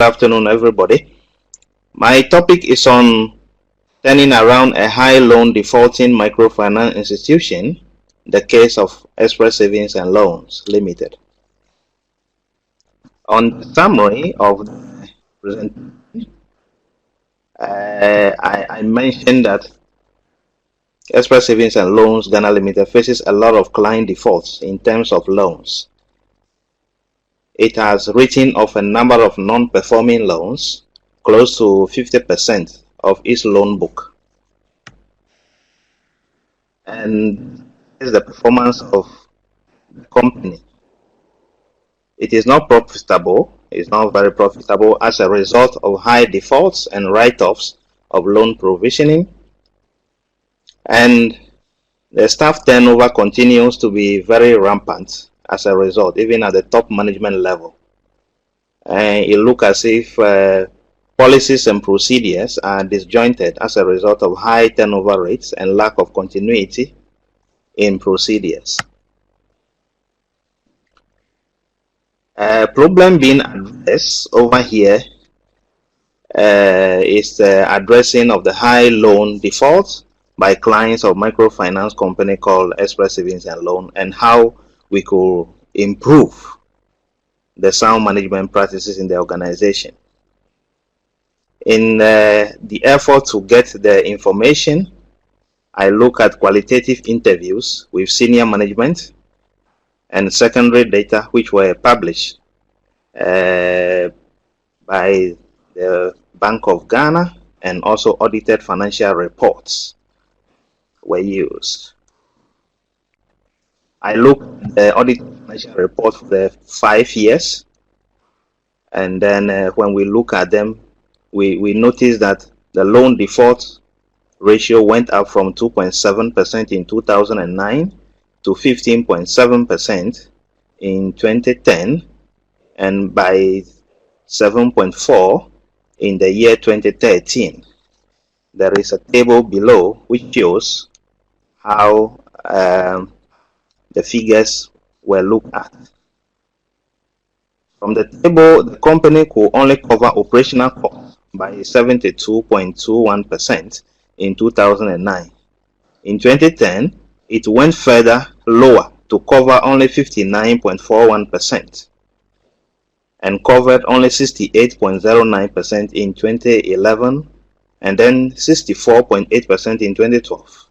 afternoon, everybody. My topic is on turning around a high loan defaulting microfinance institution, the case of Express Savings and Loans Limited. On the summary of the presentation, I mentioned that Express Savings and Loans Ghana Limited faces a lot of client defaults in terms of loans. It has written off a number of non-performing loans, close to 50% of its loan book. And is the performance of the company. It is not profitable, it's not very profitable as a result of high defaults and write-offs of loan provisioning. And the staff turnover continues to be very rampant as a result, even at the top management level. And it looks as if policies and procedures are disjointed as a result of high turnover rates and lack of continuity in procedures. A problem being addressed over here is the addressing of the high loan defaults by clients of microfinance company called Express Savings and Loan, and how we could improve the sound management practices in the organization. In the effort to get the information, I look at qualitative interviews with senior management and secondary data which were published by the Bank of Ghana, and also audited financial reports were used. I look at the audited financial report for the 5 years, and then when we look at them, we notice that the loan default ratio went up from 2.7% in 2009 to 15.7% in 2010, and by 7.4% in the year 2013. There is a table below which shows how the figures were looked at. From the table, the company could only cover operational costs by 72.21% in 2009. In 2010, it went further lower to cover only 59.41% and covered only 68.09% in 2011, and then 64.8% in 2012.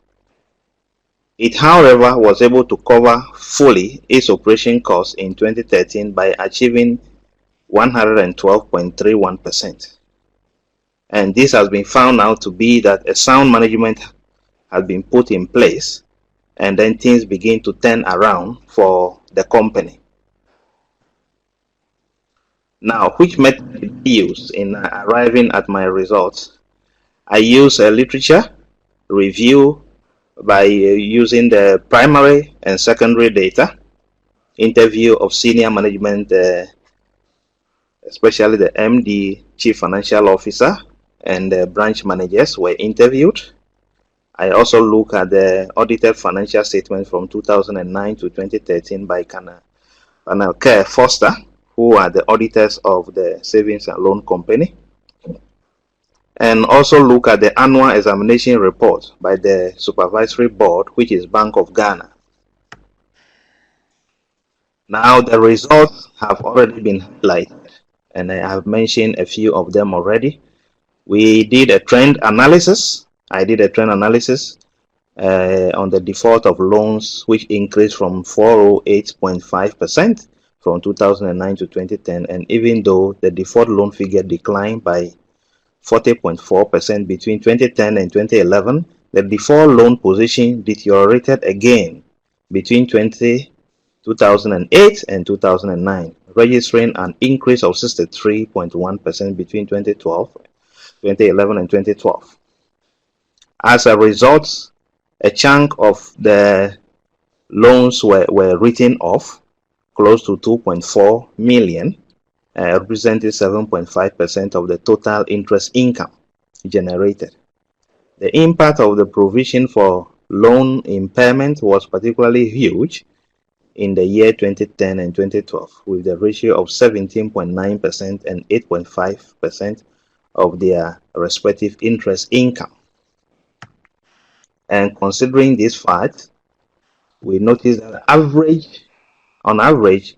It, however, was able to cover fully its operation costs in 2013 by achieving 112.31%. And this has been found out to be that a sound management has been put in place, and then things begin to turn around for the company. Now, which method did I use in arriving at my results? I use a literature review by using the primary and secondary data, interview of senior management, especially the MD, Chief Financial Officer, and the branch managers were interviewed. I also look at the audited financial statements from 2009 to 2013 by Colonel K. Foster, who are the auditors of the Savings and Loan Company, and also look at the annual examination report by the Supervisory Board, which is Bank of Ghana. Now, the results have already been highlighted, and I have mentioned a few of them already. We did a trend analysis. I did a trend analysis on the default of loans, which increased from 408.5% from 2009 to 2010, and even though the default loan figure declined by 40.4% between 2010 and 2011, the default loan position deteriorated again between 2008 and 2009, registering an increase of 63.1% between 2011 and 2012. As a result, a chunk of the loans were written off, close to 2.4 million, representing 7.5% of the total interest income generated. The impact of the provision for loan impairment was particularly huge in the year 2010 and 2012, with the ratio of 17.9% and 8.5% of their respective interest income. And considering this fact, we notice that on average,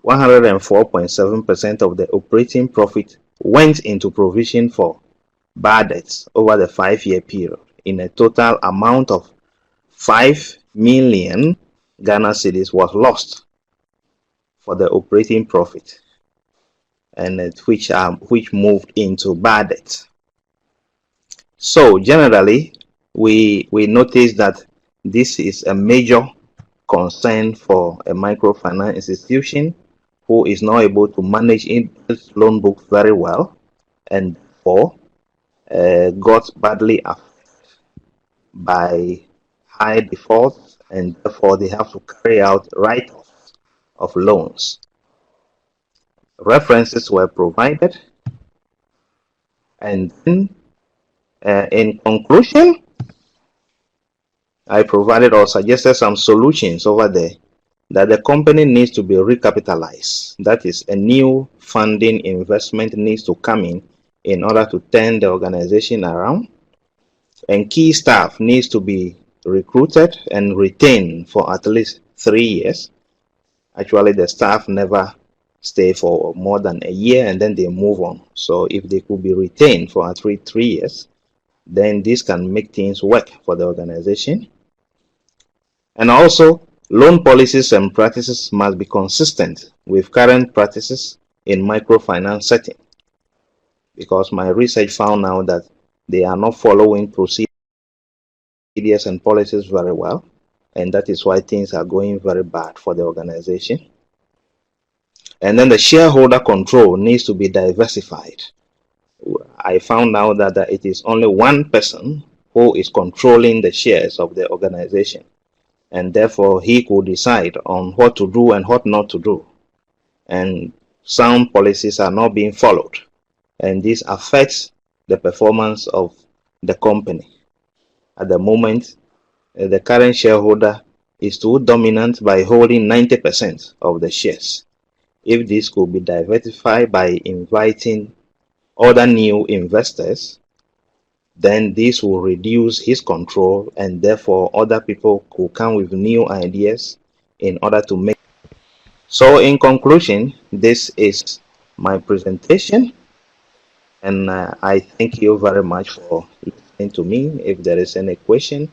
104.7% of the operating profit went into provision for bad debts over the 5-year period, in a total amount of 5 million Ghana cedis was lost for the operating profit, and which moved into bad debt. So generally, we notice that this is a major concern for a microfinance institution who is not able to manage its loan book very well, and therefore got badly affected by high defaults, and therefore they have to carry out write-offs of loans. References were provided, and then in conclusion, I provided or suggested some solutions over there, that the company needs to be recapitalized. That is, a new funding investment needs to come in order to turn the organization around, and key staff needs to be recruited and retained for at least 3 years. Actually, the staff never stay for more than a year and then they move on. So if they could be retained for at least 3 years, then this can make things work for the organization. And also, loan policies and practices must be consistent with current practices in microfinance setting, because my research found out that they are not following procedures and policies very well, and that is why things are going very bad for the organization. And then the shareholder control needs to be diversified. I found out that it is only one person who is controlling the shares of the organization, and therefore he could decide on what to do and what not to do, and sound policies are not being followed, and this affects the performance of the company. At the moment, the current shareholder is too dominant by holding 90% of the shares. If this could be diversified by inviting other new investors, then this will reduce his control, and therefore other people could come with new ideas in order to make. So in conclusion, this is my presentation, and I thank you very much for listening to me. If there is any question,